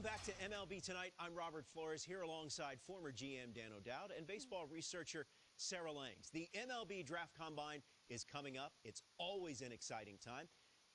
back to MLB Tonight. I'm Robert Flores here alongside former GM Dan O'Dowd and baseball researcher Sarah Langs. The MLB Draft Combine is coming up. It's always an exciting time.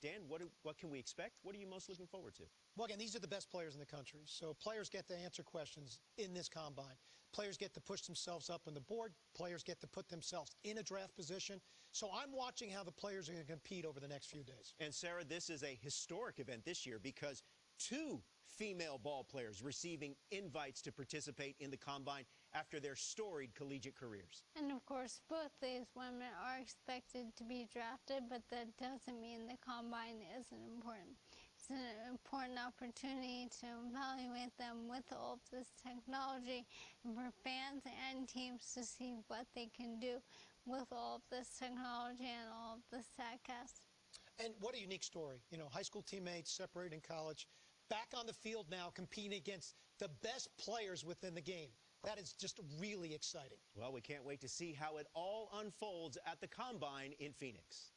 Dan, what can we expect? What are you most looking forward to? Well, again, these are the best players in the country. So players get to answer questions in this combine. Players get to push themselves up on the board. Players get to put themselves in a draft position. So I'm watching how the players are going to compete over the next few days. And Sarah, this is a historic event this year because 2 female ball players receiving invites to participate in the combine after their storied collegiate careers. And of course, both these women are expected to be drafted, but that doesn't mean the combine isn't important. It's an important opportunity to evaluate them with all of this technology and for fans and teams to see what they can do with all of this technology and all of this StatCast. And what a unique story. You know, high school teammates separated in college, back on the field now competing against the best players within the game. That is just really exciting. Well, we can't wait to see how it all unfolds at the Combine in Phoenix.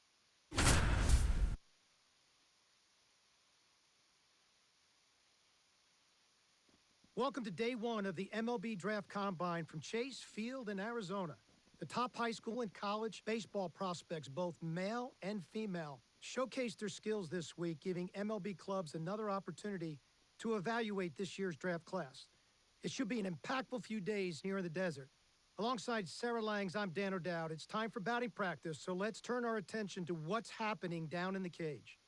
Welcome to day 1 of the MLB Draft Combine from Chase Field in Arizona. The top high school and college baseball prospects, both male and female, showcased their skills this week, giving MLB clubs another opportunity to evaluate this year's draft class. It should be an impactful few days here in the desert. Alongside Sarah Langs, I'm Dan O'Dowd. It's time for batting practice, so let's turn our attention to what's happening down in the cage.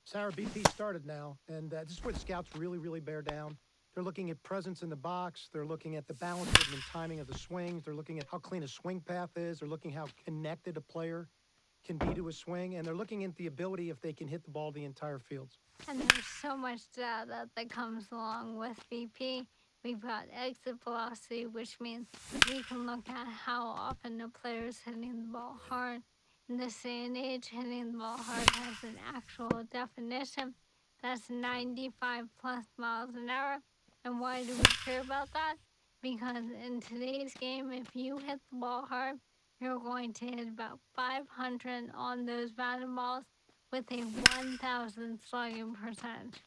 Sarah, BP started now, and this is where the scouts really bear down. They're looking at presence in the box. They're looking at the balance and timing of the swings. They're looking at how clean a swing path is. They're looking how connected a player can be to a swing, and they're looking at the ability if they can hit the ball the entire field. And there's so much data that comes along with BP. We've got exit velocity, which means we can look at how often a player is hitting the ball hard. In this day and age, hitting the ball hard has an actual definition. That's 95 plus miles an hour. And why do we care about that? Because in today's game, if you hit the ball hard, you're going to hit about 500 on those batted balls with a 1,000 slugging percentage.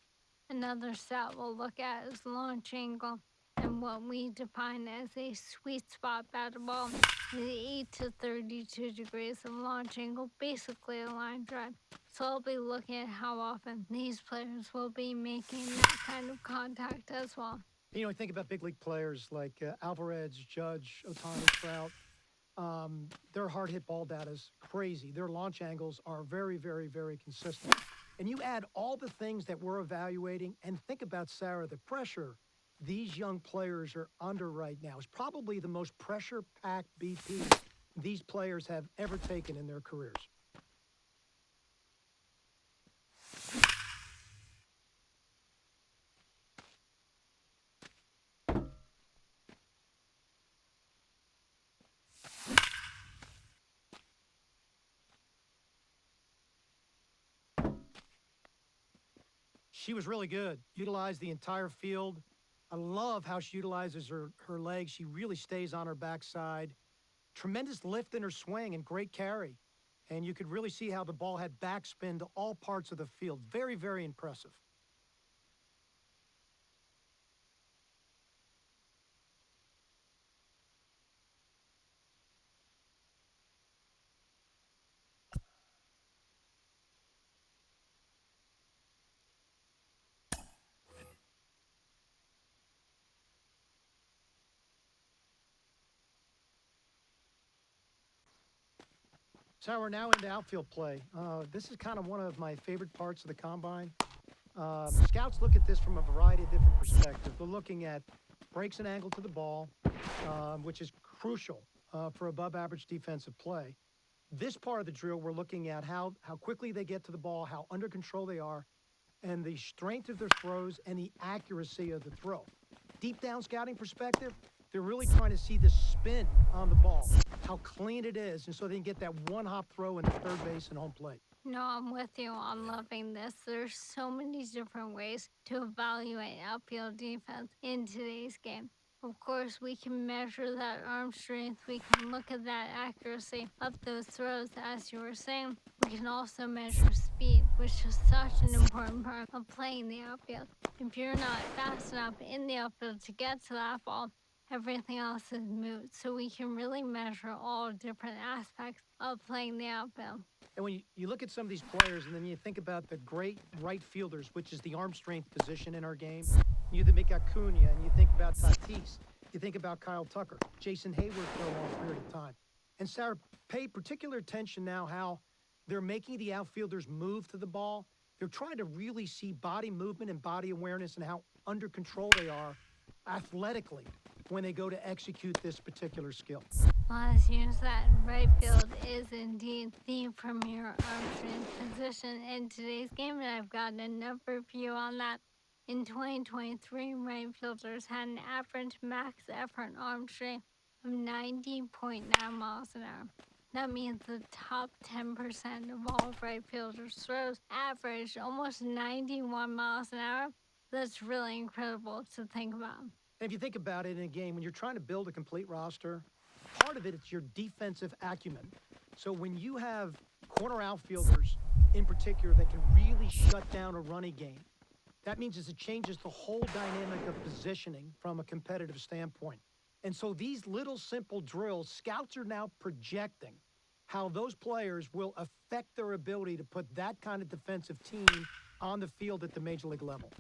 Another stat we'll look at is launch angle. And what we define as a sweet spot batted ball is 8 to 32 degrees of launch angle, basically a line drive. So I'll be looking at how often these players will be making that kind of contact as well. You know, think about big league players like Alvarez, Judge, Ohtani, Trout. Their hard hit ball data is crazy. Their launch angles are very consistent. And you add all the things that we're evaluating, and think about, Sarah, the pressure these young players are under right now is probably the most pressure-packed BP these players have ever taken in their careers. She was really good, utilized the entire field. I love how she utilizes her legs. She really stays on her backside. Tremendous lift in her swing and great carry. And you could really see how the ball had backspin to all parts of the field. Very impressive. So we're now into outfield play. This is kind of one of my favorite parts of the combine. Scouts look at this from a variety of different perspectives. They're looking at breaks and angle to the ball, which is crucial for above average defensive play. This part of the drill, we're looking at how quickly they get to the ball, how under control they are, and the strength of their throws and the accuracy of the throw. Deep down scouting perspective, they're really trying to see the spin on the ball, how clean it is, and so they can get that one-hop throw into third base and home plate. No, I'm with you on loving this. There's so many different ways to evaluate outfield defense in today's game. Of course, we can measure that arm strength. We can look at that accuracy of those throws, as you were saying. We can also measure speed, which is such an important part of playing the outfield. If you're not fast enough in the outfield to get to that ball, everything else is moot. So we can really measure all different aspects of playing the outfield. And when you look at some of these players and then you think about the great right fielders, which is the arm strength position in our game, you think Acuna and you think about Tatis, you think about Kyle Tucker, Jason Hayward for a long period of time. And Sarah, pay particular attention now how they're making the outfielders move to the ball. They're trying to really see body movement and body awareness and how under control they are athletically when they go to execute this particular skill. Well, as you said, right field is indeed the premier arm strength position in today's game, and I've gotten a number of you on that. In 2023, right fielders had an average max effort arm strength of 90.9 miles an hour. That means the top 10% of all right fielders' throws averaged almost 91 miles an hour. That's really incredible to think about. And if you think about it in a game, when you're trying to build a complete roster, part of it's your defensive acumen. So when you have corner outfielders in particular that can really shut down a running game, that means it changes the whole dynamic of positioning from a competitive standpoint. And so these little simple drills, scouts are now projecting how those players will affect their ability to put that kind of defensive team on the field at the major league level.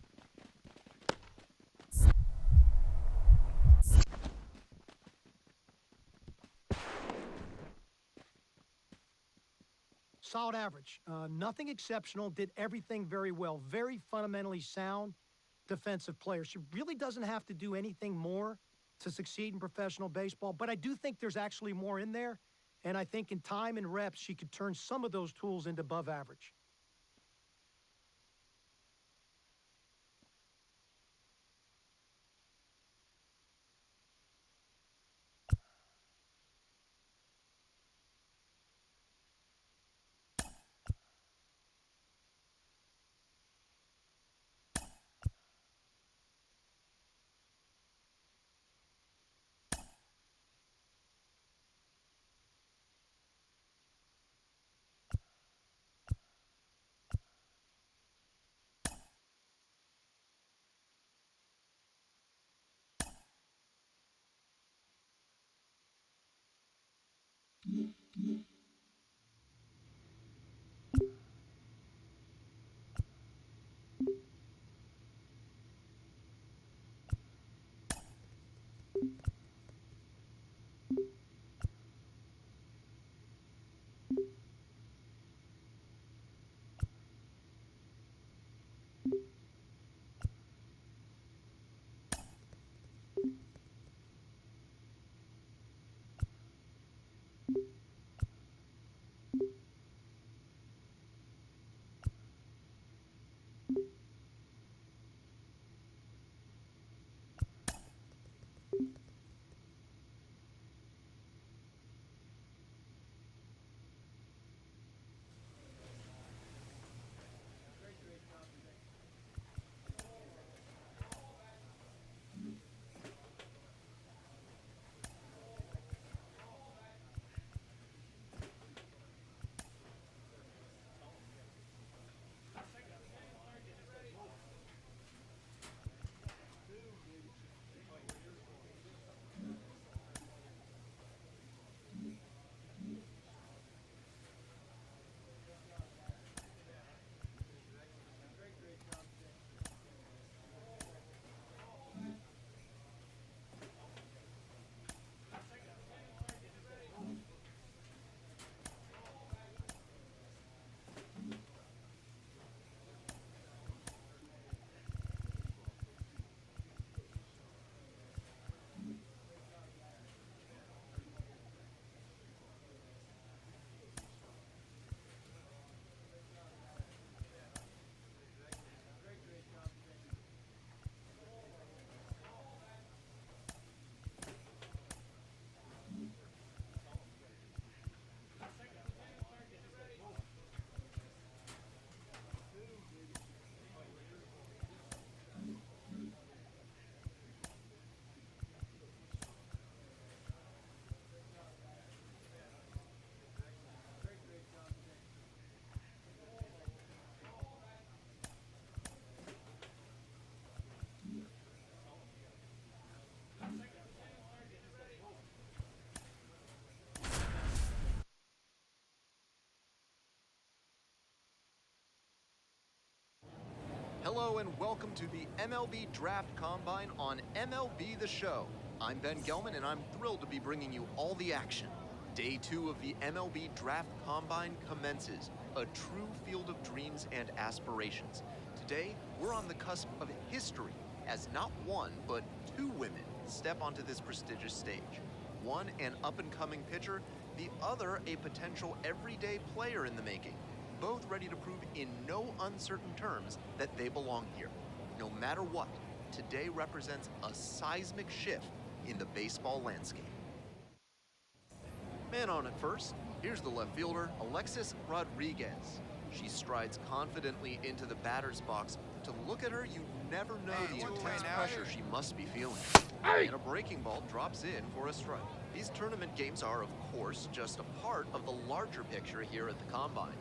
Solid average. Nothing exceptional. Did everything very well. Very fundamentally sound defensive player. She really doesn't have to do anything more to succeed in professional baseball, but I do think there's actually more in there, and I think in time and reps, she could turn some of those tools into above average. Hello and welcome to the MLB Draft Combine on MLB The Show. I'm Ben Gelman and I'm thrilled to be bringing you all the action. Day 2 of the MLB Draft Combine commences, a true field of dreams and aspirations. Today, we're on the cusp of history as not one, but 2 women step onto this prestigious stage. One, an up-and-coming pitcher, the other, a potential everyday player in the making. Both ready to prove in no uncertain terms that they belong here. No matter what, today represents a seismic shift in the baseball landscape. Man on at first, here's the left fielder, Alexis Rodriguez. She strides confidently into the batter's box. To look at her, you never know the intense pressure she must be feeling. And a breaking ball drops in for a strike. These tournament games are, of course, just a part of the larger picture here at the Combine.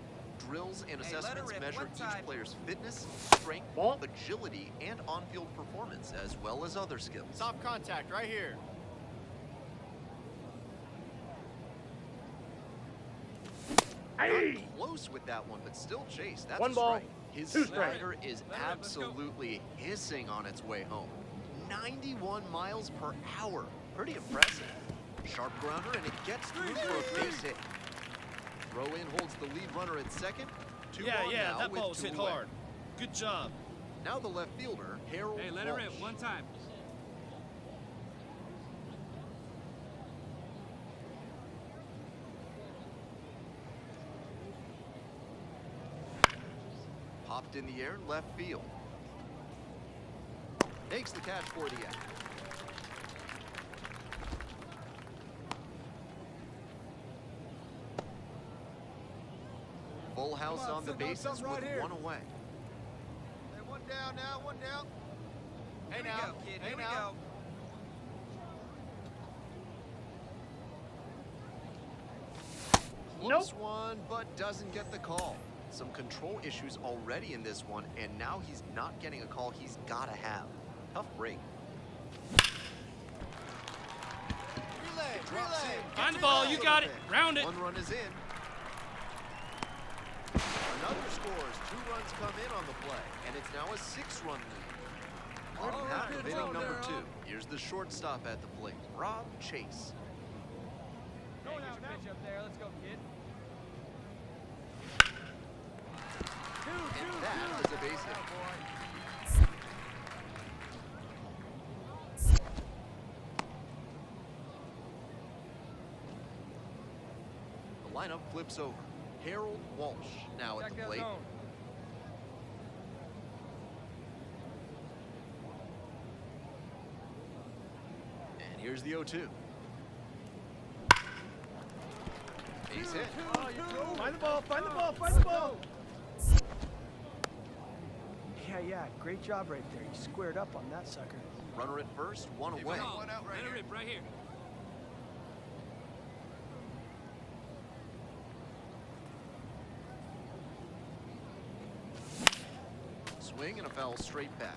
Drills and assessments measure each player's fitness, strength, agility, and on-field performance, as well as other skills. Stop contact right here. Not close with that one, but still chased. That's One a ball, strike. His 2 strikes. slider is absolutely hissing on its way home. 91 miles per hour. Pretty impressive. Sharp grounder, and it gets through for a base hit. Throw in holds the lead runner at second. 2 on now that with ball was 2 hit away. hard. Good job. Now the left fielder, Harold Hey, let her Walsh. rip one time. Popped in the air, left field. Makes the catch for the out. Full house on the bases with 1 away. Hey, 1 down now, 1 down. Hey Here we now, go, kid. hey Here we now. go. Close one, but doesn't get the call. Some control issues already in this one, and now he's not getting a call he's got to have. Tough break. Drops in. Find the ball. You got it. Round it. 1 run is in. Another scores. 2 runs come in on the play, and it's now a 6-run lead. Bottom half of inning number 2. Here's the shortstop at the plate, Rob Chase. Hey, get your pitch up there. Let's go, kid. And that is a base hit. The lineup flips over. Harold Walsh now at the plate. And here's the 0-2. Base hit. Find the ball, find the ball, find the ball. Yeah, great job right there. You squared up on that sucker. Runner at first, 1 away. One out right Let her here. rip right here. Swing and a foul straight back.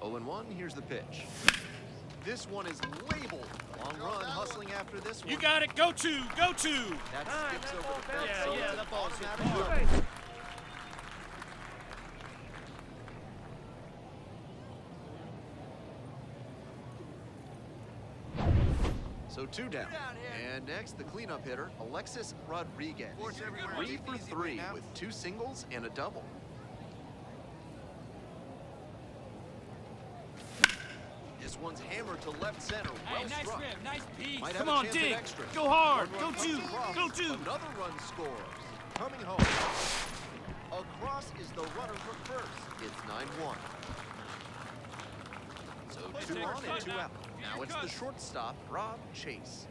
Oh and 1, here's the pitch. This one is labeled. Long run, hustling after this one. You got it. Go to. Go to. That skips over the fence. Yeah, so yeah, it's that an ball's hit automatic hard. double. So 2 down. And next, the cleanup hitter, Alexis Rodriguez. 3 for 3 with 2 singles and a double. This one's hammered to left center. Well Hey, nice struck. rip. Nice piece. Might have Come a on, chance at dig. extras. Go hard. 1 Go run to. comes across. Go to. Another run scores. Coming home. Across is the runner for first. It's 9-1. So 2 on and 2 out. Now it's the shortstop, Rob Chase.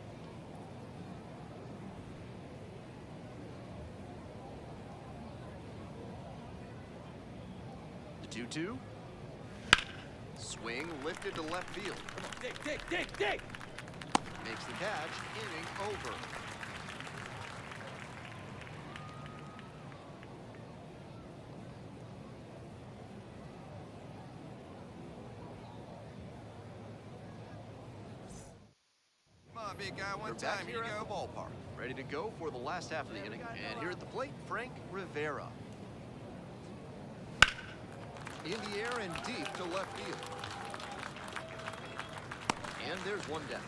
The 2-2. Swing lifted to left field. Come on, dig, dig, dig, dig. Makes the catch, inning over. Come on, big guy, one They're back time. here Here you at the go. ballpark. ready to go for the last half of the inning. And here at the plate, Frank Rivera. In the air and deep to left field. And there's one down.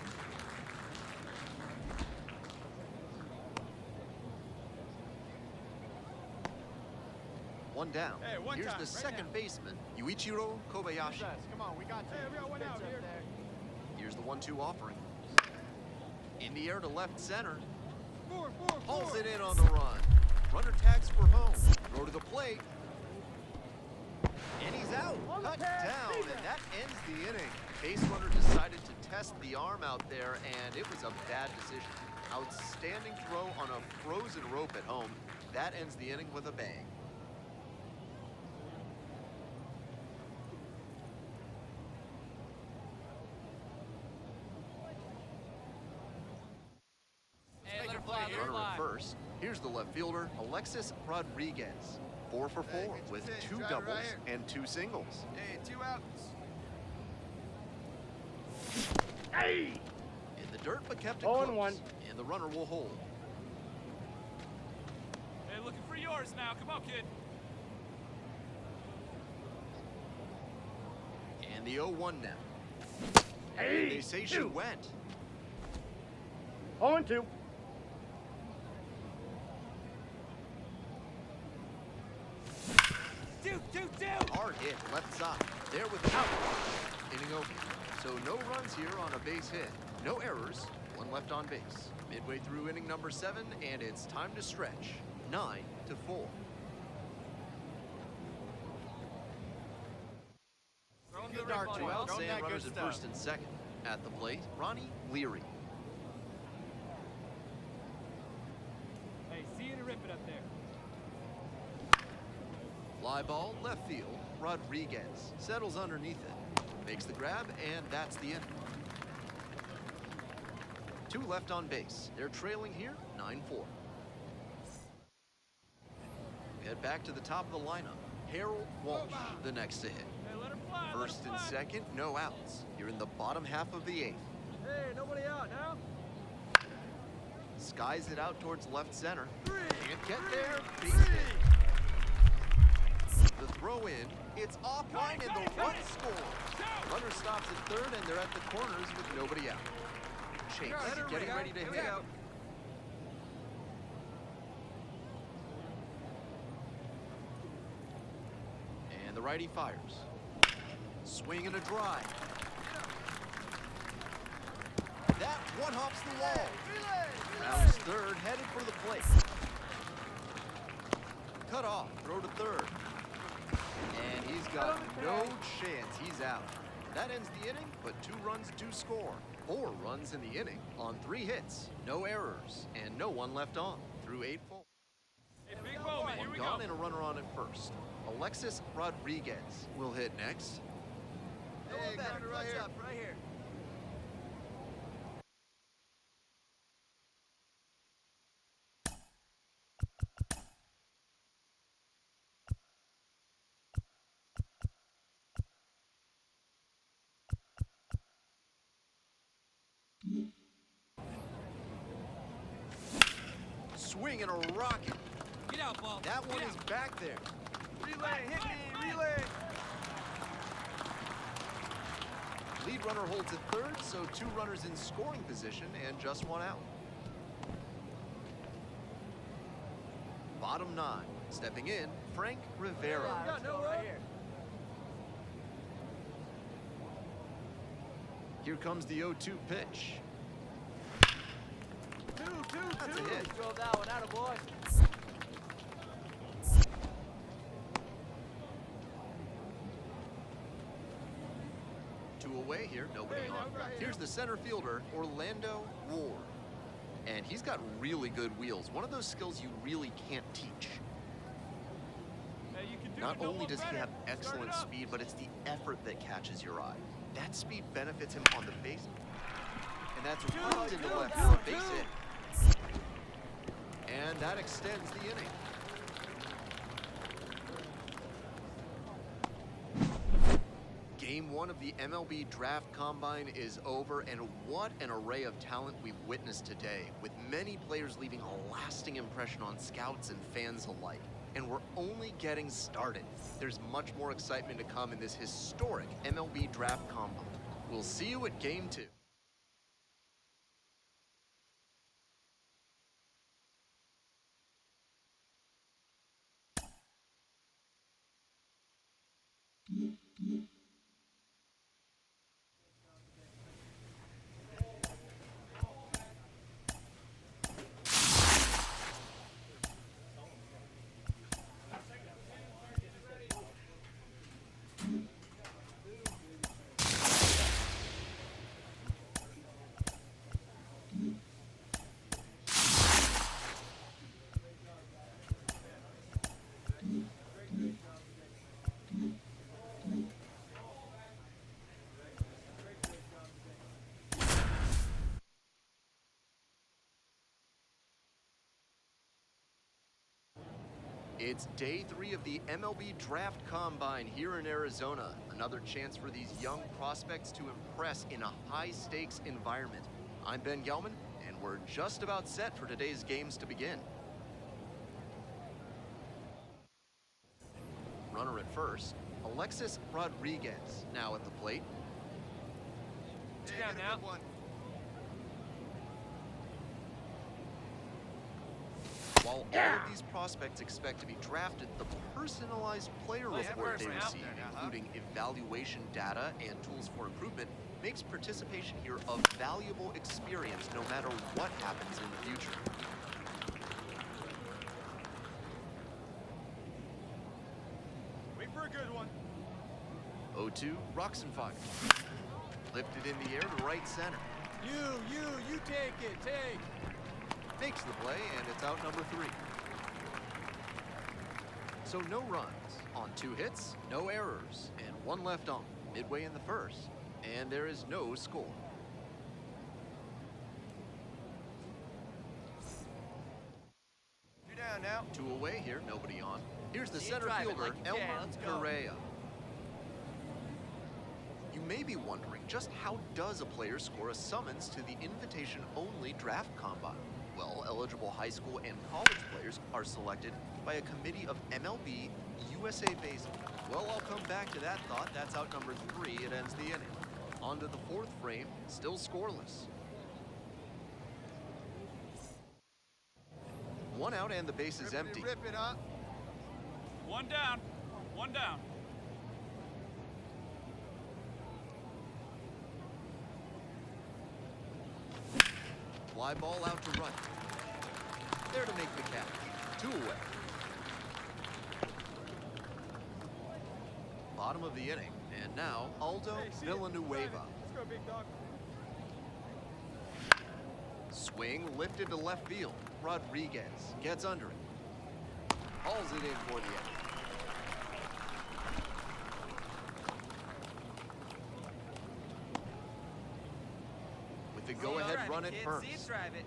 One down. Hey, one Here's time, the right second now. baseman, Yuichiro Kobayashi. Come on, we got Hey, we got one out here. Here's the 1-2 offering. In the air to left center. Four. Hauls it in on the run. Runner tags for home. Throw to the plate. And he's out. Cut down, and that ends the inning. Base runner decided to test the arm out there, and it was a bad decision. Outstanding throw on a frozen rope at home. That ends the inning with a bang. Hey, let her fly, let her Runner fly. at first. Here's the left fielder, Alexis Rodriguez. 4 for 4 good with pitch. 2 Drive it doubles right here. and 2 singles. Hey, 2 outs. In the dirt, but kept it 0-1. close. And the runner will hold. Hey, looking for yours now. Come on, kid. And the 0-1 now. They say she went. 0-2. Dude. Hard hit, left side. There with the out. Inning over. So no runs here on a base hit. No errors. 1 left on base. Midway through inning number 7, and it's time to stretch. 9-4. Good dart, 2 outs, and runners at first and second. At the plate, Ronnie Leary. Hey, see you to rip it up there. Fly ball, left field. Rodriguez settles underneath it. Makes the grab, and that's the inning. 2 left on base. They're trailing here, 9-4. Head back to the top of the lineup. Harold Walsh, the next to hit. Hey, let her fly. First and second, no outs. You're in the bottom half of the 8th. Hey, nobody out now. Skies it out towards left center. Can't get there. Base hit. The throw in, it's offline, and the run scores. Runner stops at third, and they're at the corners with nobody out. Chase getting ready to hit. And the righty fires. Swing and a drive. That one hops the wall. Rounds third, headed for the plate. Cut off, throw to third. And he's got no chance. He's out. That ends the inning, but 2 runs to score. 4 runs in the inning on 3 hits. No errors, and no one left on through 8 full. Hey, big moment. Here One we gone go. and a runner on at first. Alexis Rodriguez will hit next. Hey, ground it right here. Right here. Swing and a rocket. Get out, ball. That one is back there. Relay, hit me, relay. Lead runner holds at third, so 2 runners in scoring position and just 1 out. Bottom 9. Stepping in, Frank Rivera. Got no right here. Here comes the 0-2 pitch. That's a hit. Drove that one out of boy. Two away here, nobody on. Here's the center fielder, Orlando Ward. And he's got really good wheels. One of those skills you really can't teach. Hey, you can do Not it. No only one does he better. have Start it excellent up. speed, but it's the effort that catches your eye. That speed benefits him on the base. And that's ripped into left for a base hit. And that extends the inning. Game 1 of the MLB Draft Combine is over, and what an array of talent we've witnessed today, with many players leaving a lasting impression on scouts and fans alike. And we're only getting started. There's much more excitement to come in this historic MLB Draft Combine. We'll see you at Game 2. It's day 3 of the MLB Draft Combine here in Arizona. Another chance for these young prospects to impress in a high-stakes environment. I'm Ben Gelman, and we're just about set for today's games to begin. Runner at first, Alexis Rodriguez, now at the plate. Down now. While all of these prospects expect to be drafted, the personalized player report they receive, including evaluation data and tools for improvement, makes participation here a valuable experience no matter what happens in the future. Wait for a good one. 0-2, Roxenfire. Lifted in the air to right center. You take it, take. Makes the play, and it's out number 3. So no runs on 2 hits, no errors, and 1 left on, midway in the first, and there is no score. You're down now. 2 away here, nobody on. Here's the See you center drive it fielder, like you can. Elmer Let's go. Correa. You may be wondering, just how does a player score a summons to the invitation-only draft combine? Well, eligible high school and college players are selected by a committee of MLB USA Baseball. Well, I'll come back to that thought. That's out number 3. It ends the inning. On to the 4th frame, still scoreless. 1 out and the base is empty. Rip it up. One down. One down. Fly ball out to right. There to make the catch. 2 away. Bottom of the inning. And now, Aldo Villanueva. Let's go, big dog. Swing lifted to left field. Rodriguez gets under it. Hauls it in for the out. With the go-ahead run at first. See it, drive it.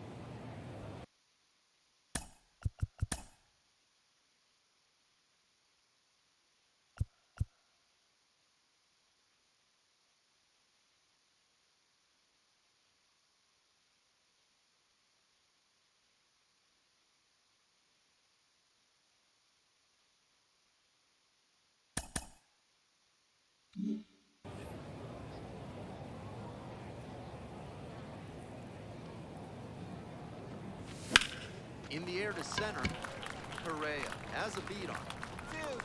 In the air to center, Correa has a beat on it. Two.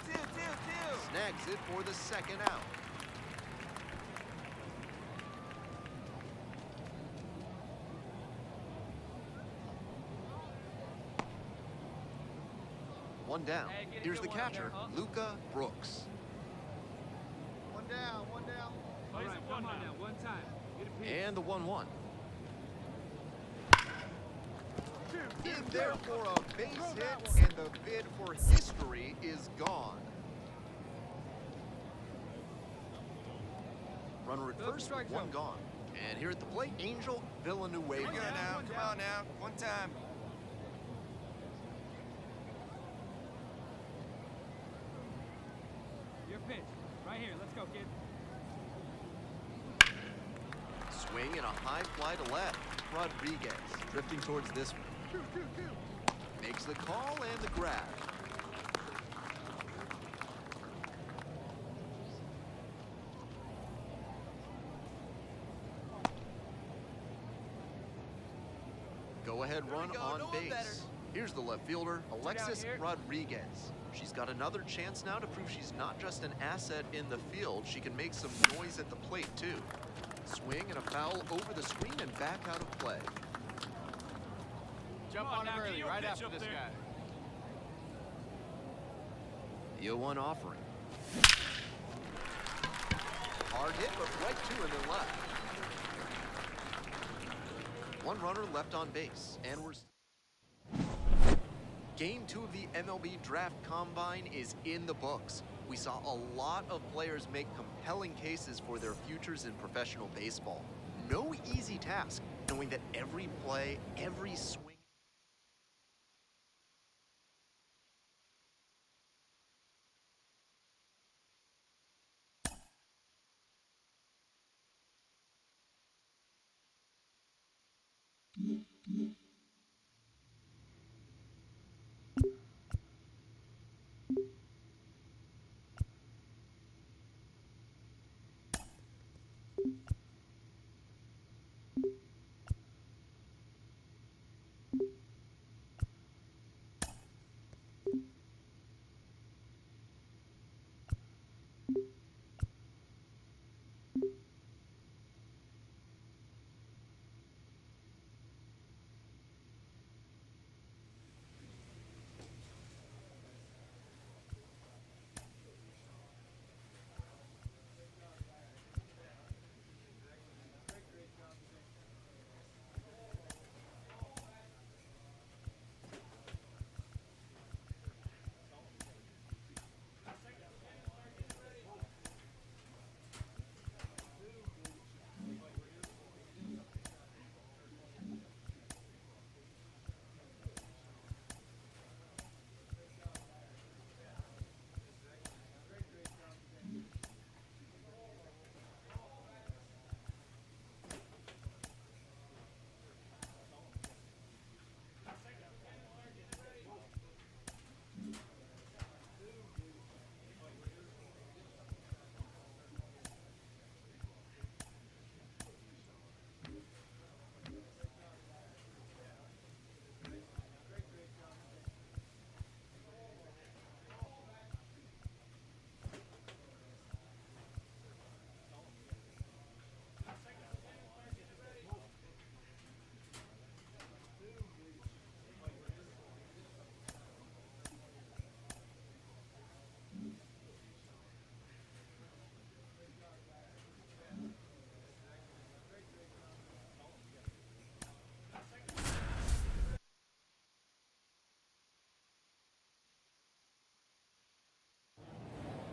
Snags it for the 2nd out. One down. Hey, get a Here's good the one up catcher, there, huh? Luca Brooks. One down. All right, come on now, one time. Get a piece. And the 1-1. In there for a base hit, and the bid for history is gone. Runner at first, strike 1 zone. gone. And here at the plate, Angel Villanueva. Come on now. One time. Your pitch. Right here, let's go, kid. Swing and a high fly to left. Rodriguez drifting towards this one. Makes the call and the grab. Go-ahead run on base. Here's the left fielder, Alexis Rodriguez. She's got another chance now to prove she's not just an asset in the field. She can make some noise at the plate, too. Swing and a foul over the screen and back out of play. Jump on him early, right after this guy. The 0-1 offering. Hard hit, but right to him and left. One runner left on base, and we're... Game 2 of the MLB Draft Combine is in the books. We saw a lot of players make compelling cases for their futures in professional baseball. No easy task, knowing that every play, every swing...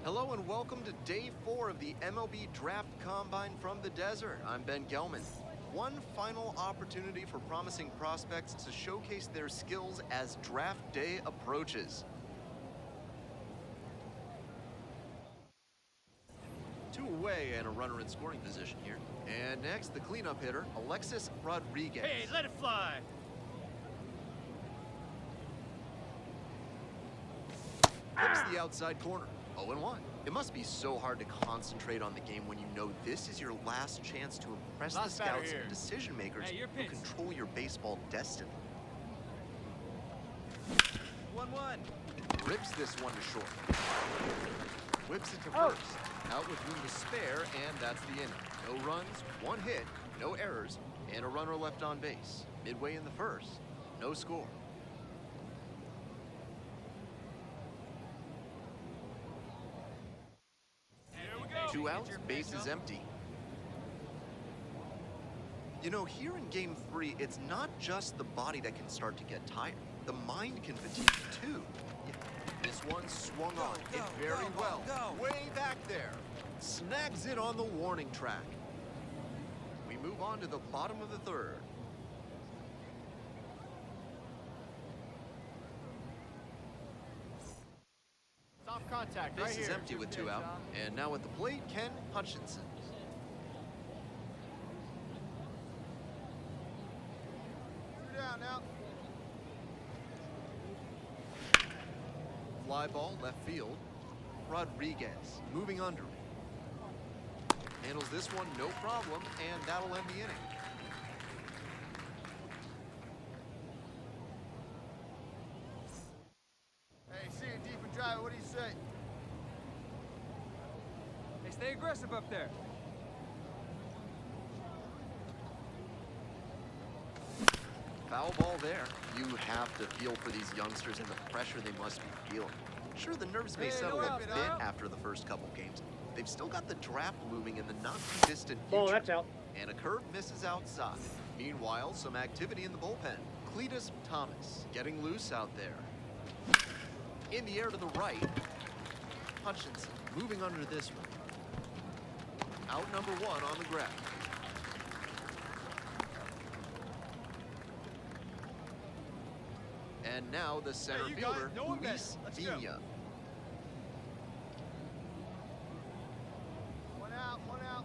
Hello and welcome to Day 4 of the MLB Draft Combine from the desert. I'm Ben Gelman. One final opportunity for promising prospects to showcase their skills as draft day approaches. 2 away and a runner in scoring position here. And next, the cleanup hitter, Alexis Rodriguez. Hey, let it fly. Hits the outside corner. 0-1. It must be so hard to concentrate on the game when you know this is your last chance to impress the scouts and decision makers who control your baseball destiny. 1-1. Rips this one to short. Whips it to first. Out with room to spare, and that's the inning. No runs, 1 hit, no errors, and a runner left on base. Midway in the first, no score. Two outs, base is empty. You know, here in Game 3, it's not just the body that can start to get tired. The mind can fatigue too. This one swung on, hit very well. Way back there. Snags it on the warning track. We move on to the bottom of the 3rd. Soft contact right Base here. is empty with 2 out. And now at the plate, Ken Hutchinson. Down now. fly ball left field. Rodriguez moving under it. Handles this one no problem, and that'll end the inning. Hey, see you deep and dry. What do you say? Hey, stay aggressive up there. Foul ball there. You have to feel for these youngsters and the pressure they must be feeling. Sure, the nerves may settle a bit after the first couple games. They've still got the draft looming in the not-too-distant future. Oh, that's out. And a curve misses outside. Meanwhile, some activity in the bullpen. Cletus Thomas getting loose out there. In the air to the right. Hutchinson moving under this one. Out number one on the ground. And now the center fielder, Luis Vina. One out, one out.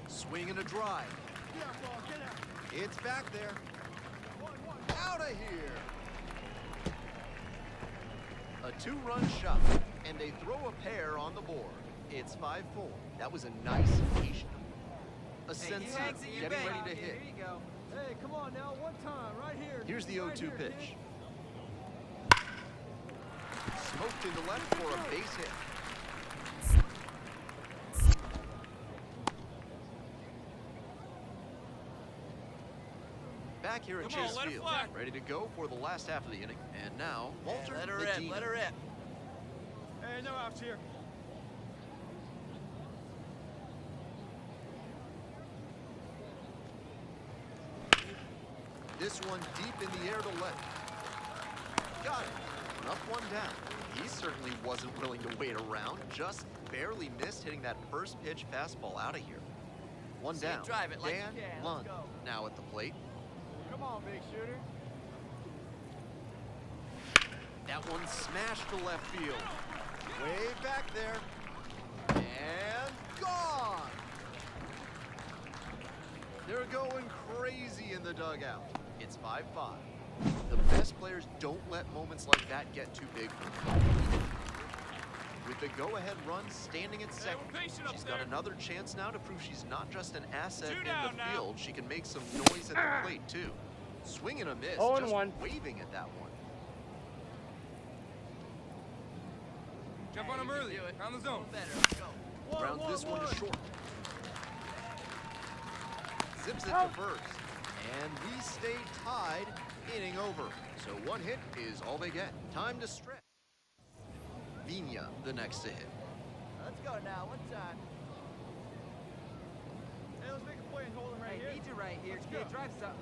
Swing and a drive. Get out, ball, get out. It's back there. Out of here. A two-run shot, and they throw a pair on the board. It's 5-4. That was a nice patient. Asensio getting ready to hit. Here you go. Hey, come on now, one time, right here. Here's the 0-2 right here, pitch. Smoked into left for a base hit. Back here at Come on, Chase let it Field, fly. ready to go for the last half of the inning. And now, Walter Medina. Hey, no outs here. This one deep in the air to left. Got it. One up, one down. He certainly wasn't willing to wait around. Just barely missed hitting that first pitch fastball out of here. One down. drive it like Dan you can. Lund Let's go. now at the plate. Come on, big shooter. That one smashed to left field. Way back there. And gone. They're going crazy in the dugout. It's 5-5. The best players don't let moments like that get too big for them. With the go-ahead run standing at second, she's got another chance now to prove she's not just an asset in the field. She can make some noise at the plate, too. Swing and a miss, just 0-1. waving at that one. Jump on him early. On the zone. Grounds this one to short. Zips it to first. And we stay tied, inning over. So one hit is all they get. Time to stretch. Vina, the next to hit. Let's go now, one time. Hey, let's make a play and hold him right here. Need you right here. Let's drive something.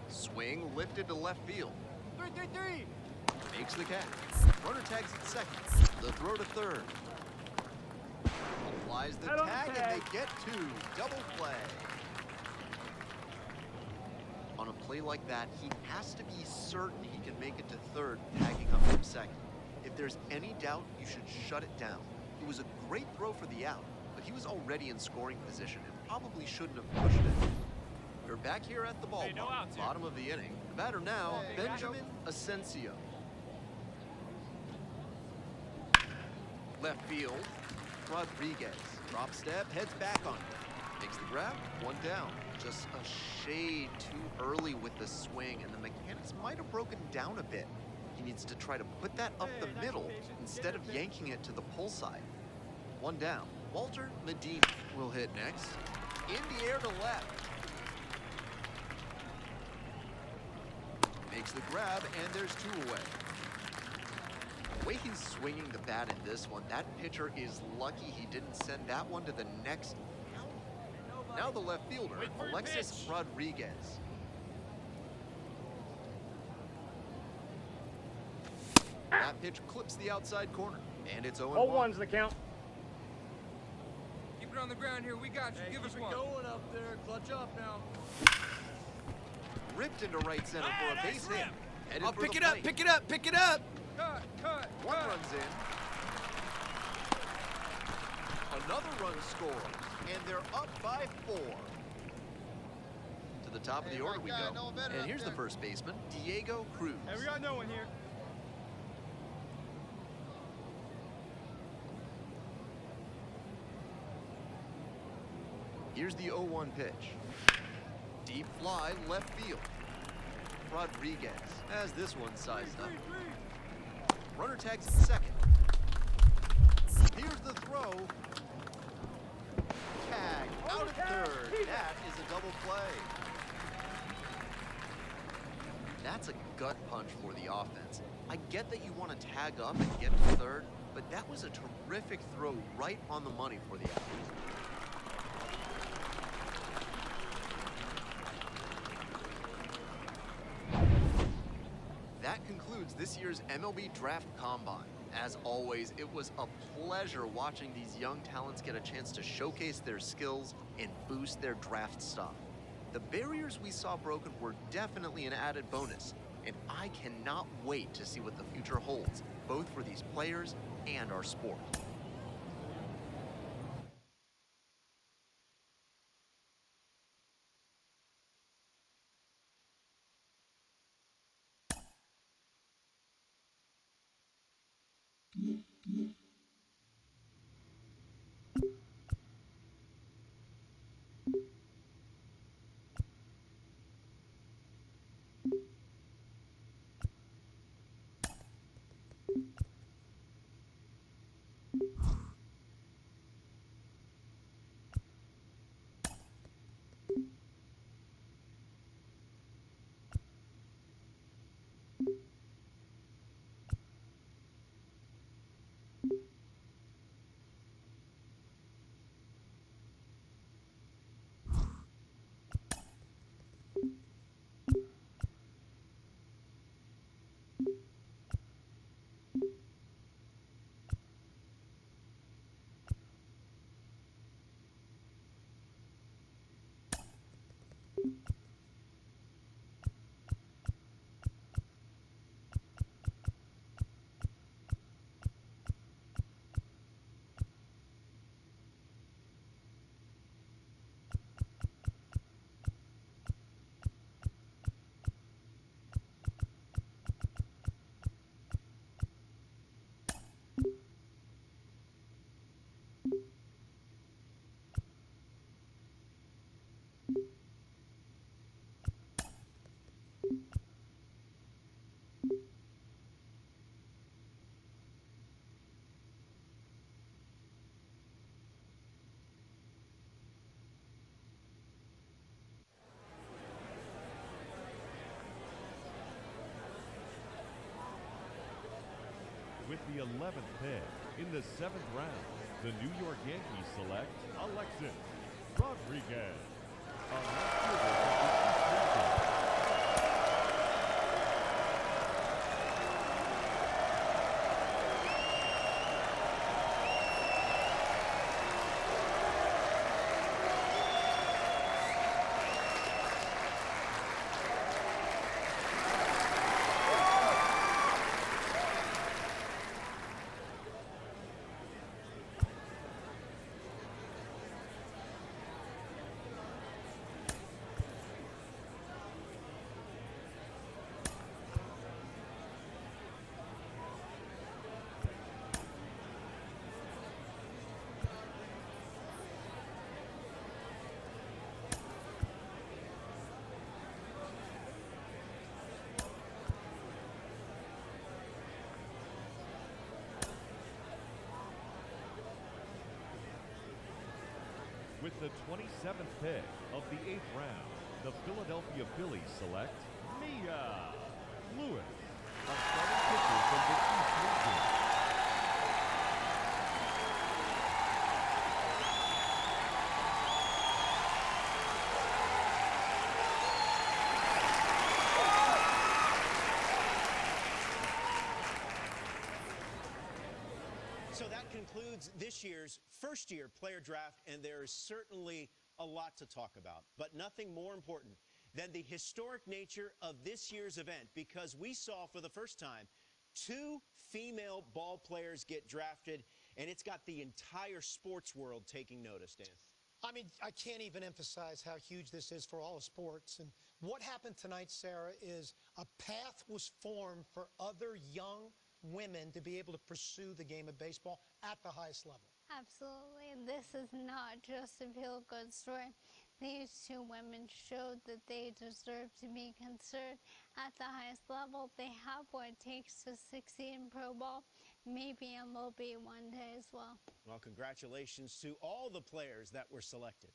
Swing lifted to left field. 3-3-3. Makes the catch. Runner tags at second. The throw to third. Applies the tag, and they get two. Double play. On a play like that, he has to be certain he can make it to third, tagging up from second. If there's any doubt, you should shut it down. It was a great throw for the out, but he was already in scoring position and probably shouldn't have pushed it. We're back here at the ballpark, bottom of the inning. The batter now, Benjamin Asensio. Left field, Rodriguez. Drop step, heads back on it. Makes the grab, one down. Just a shade too early with the swing, and the mechanics might have broken down a bit. He needs to try to put that up the middle instead of yanking it to the pull side. One down. Walter Medina will hit next. In the air to left. Makes the grab, and there's two away. The way he's swinging the bat in this one, that pitcher is lucky he didn't send that one to the next. Now the left fielder, Alexis Rodriguez. That pitch clips the outside corner, and it's 0-1. 0-1's the count. Keep it on the ground here. We got you. Give us one. Going up there. Clutch up now. Ripped into right center for a base hit. Headed I'll for pick the it up, plate. pick it up, pick it up. Cut. One runs in. Another run scored, and they're up by 4. To the top of the order we go. And here's the first baseman, Diego Cruz. Hey, we got no one here. Here's the 0-1 pitch. Deep fly left field. Rodriguez has this one sized up. Runner tags at second. Here's the throw. Tag out at third. That is a double play. That's a gut punch for the offense. I get that you want to tag up and get to third, but that was a terrific throw right on the money for the Alexis. That concludes this year's MLB Draft Combine. As always, it was a pleasure watching these young talents get a chance to showcase their skills and boost their draft stock. The barriers we saw broken were definitely an added bonus, and I cannot wait to see what the future holds, both for these players and our sport. With the 11th pick in the 7th round, the New York Yankees select Alexis Rodriguez. A left fielder from the East Region. With the 27th pick of the 8th round, the Philadelphia Phillies select Mia Lewis, a starting pitcher from the East Region. So that concludes this year's first-year player draft, and there is certainly a lot to talk about. But nothing more important than the historic nature of this year's event, because we saw for the first time 2 female ball players get drafted, and it's got the entire sports world taking notice, Dan. I mean, I can't even emphasize how huge this is for all of sports. And what happened tonight, Sarah, is a path was formed for other young women to be able to pursue the game of baseball at the highest level. Absolutely. This is not just a feel-good story. These two women showed that they deserve to be considered at the highest level. They have what it takes to succeed in pro ball, maybe MLB one day as well. Well, congratulations to all the players that were selected.